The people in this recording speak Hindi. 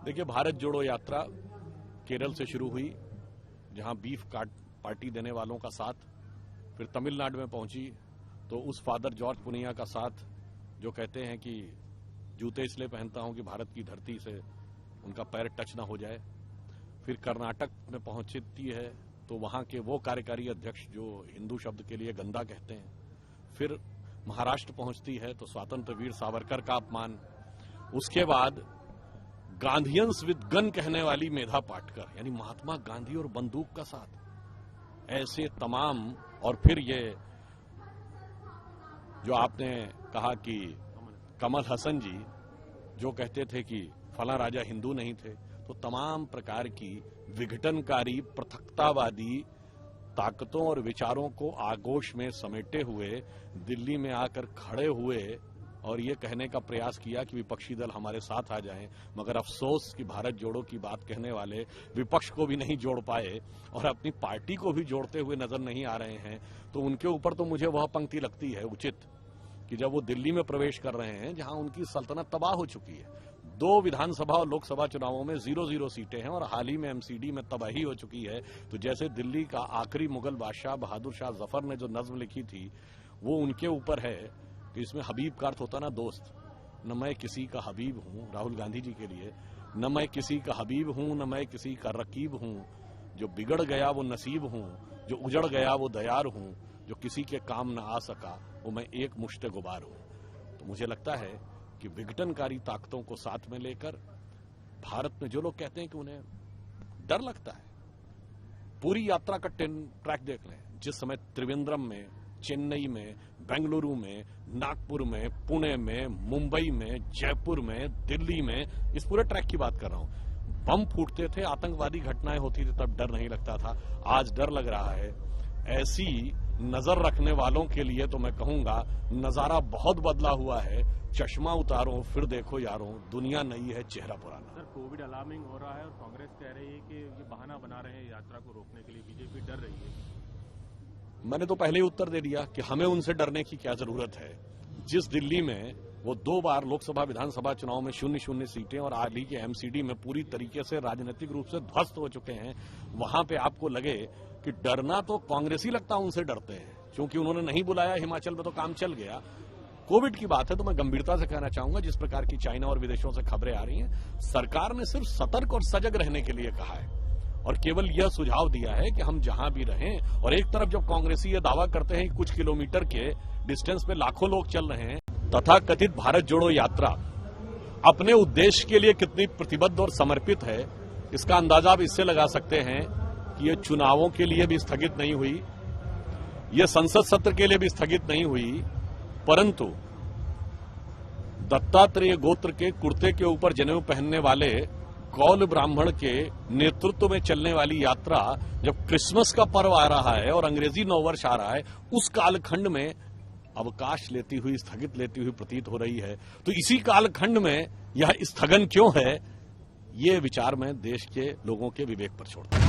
देखिए, भारत जोड़ो यात्रा केरल से शुरू हुई, जहां बीफ पार्टी देने वालों का साथ, फिर तमिलनाडु में पहुंची तो उस फादर जॉर्ज पुनिया का साथ जो कहते हैं कि जूते इसलिए पहनता हूं कि भारत की धरती से उनका पैर टच ना हो जाए। फिर कर्नाटक में पहुंचती है तो वहां के वो कार्यकारी अध्यक्ष जो हिंदू शब्द के लिए गंदा कहते हैं। फिर महाराष्ट्र पहुंचती है तो स्वतंत्र वीर सावरकर का अपमान। उसके बाद गांधीयंस विद गन कहने वाली मेधा पाटकर, यानी महात्मा गांधी और बंदूक का साथ। ऐसे तमाम, और फिर ये जो आपने कहा कि कमल हसन जी जो कहते थे कि फला राजा हिंदू नहीं थे, तो तमाम प्रकार की विघटनकारी पृथकतावादी ताकतों और विचारों को आगोश में समेटे हुए दिल्ली में आकर खड़े हुए और ये कहने का प्रयास किया कि विपक्षी दल हमारे साथ आ जाएं, मगर अफसोस कि भारत जोड़ो की बात कहने वाले विपक्ष को भी नहीं जोड़ पाए और अपनी पार्टी को भी जोड़ते हुए नजर नहीं आ रहे हैं। तो उनके ऊपर तो मुझे वह पंक्ति लगती है उचित कि जब वो दिल्ली में प्रवेश कर रहे हैं जहां उनकी सल्तनत तबाह हो चुकी है, 2 विधानसभा और लोकसभा चुनावों में 0-0 सीटें हैं और हाल ही में एमसीडी में तबाही हो चुकी है। तो जैसे दिल्ली का आखिरी मुगल बादशाह बहादुर शाह जफर ने जो नज्म लिखी थी वो उनके ऊपर है कि इसमें हबीब का अर्थ होता ना दोस्त। न मैं किसी का हबीब हूं, राहुल गांधी जी के लिए, न मैं किसी का हबीब हूं, न मैं किसी का रकीब हूं। जो बिगड़ गया वो नसीब हूं, जो उजड़ गया वो दयार हूं, जो किसी के काम न आ सका वो मैं एक मुश्ते गुबार हूं। तो मुझे लगता है कि विघटनकारी ताकतों को साथ में लेकर भारत में जो लोग कहते हैं कि उन्हें डर लगता है, पूरी यात्रा का ट्रैक देख लें। जिस समय त्रिवेंद्रम में, चेन्नई में, बेंगलुरु में, नागपुर में, पुणे में, मुंबई में, जयपुर में, दिल्ली में, इस पूरे ट्रैक की बात कर रहा हूं, बम फूटते थे, आतंकवादी घटनाएं होती थी, तब डर नहीं लगता था। आज डर लग रहा है। ऐसी नजर रखने वालों के लिए तो मैं कहूंगा नजारा बहुत बदला हुआ है। चश्मा उतारो फिर देखो यारों, दुनिया नई है, चेहरा पुराना। सर, कोविड अलार्मिंग हो रहा है और कांग्रेस कह रही है कि ये बहाना बना रहे हैं यात्रा को रोकने के लिए, बीजेपी डर रही है। मैंने तो पहले ही उत्तर दे दिया कि हमें उनसे डरने की क्या जरूरत है। जिस दिल्ली में वो 2 बार लोकसभा विधानसभा चुनाव में 0-0 सीटें और हाल ही के एमसीडी में पूरी तरीके से राजनीतिक रूप से ध्वस्त हो चुके हैं, वहां पे आपको लगे कि डरना तो कांग्रेसी लगता उनसे डरते हैं, क्योंकि उन्होंने नहीं बुलाया। हिमाचल में तो काम चल गया। कोविड की बात है तो मैं गंभीरता से कहना चाहूंगा, जिस प्रकार की चाइना और विदेशों से खबरें आ रही हैं, सरकार ने सिर्फ सतर्क और सजग रहने के लिए कहा है और केवल यह सुझाव दिया है कि हम जहां भी रहें। और एक तरफ जब कांग्रेसी ये दावा करते हैं कि कुछ किलोमीटर के डिस्टेंस पे लाखों लोग चल रहे हैं, तथा कथित भारत जोड़ो यात्रा अपने उद्देश्य के लिए कितनी प्रतिबद्ध और समर्पित है, इसका अंदाजा आप इससे लगा सकते हैं कि ये चुनावों के लिए भी स्थगित नहीं हुई, ये संसद सत्र के लिए भी स्थगित नहीं हुई, परंतु दत्तात्रेय गोत्र के कुर्ते के ऊपर जनेऊ पहनने वाले कौल ब्राह्मण के नेतृत्व में चलने वाली यात्रा जब क्रिसमस का पर्व आ रहा है और अंग्रेजी नववर्ष आ रहा है, उस कालखंड में अवकाश लेती हुई, स्थगित लेती हुई प्रतीत हो रही है। तो इसी कालखंड में यह स्थगन क्यों है, ये विचार मैं देश के लोगों के विवेक पर छोड़ता हूं।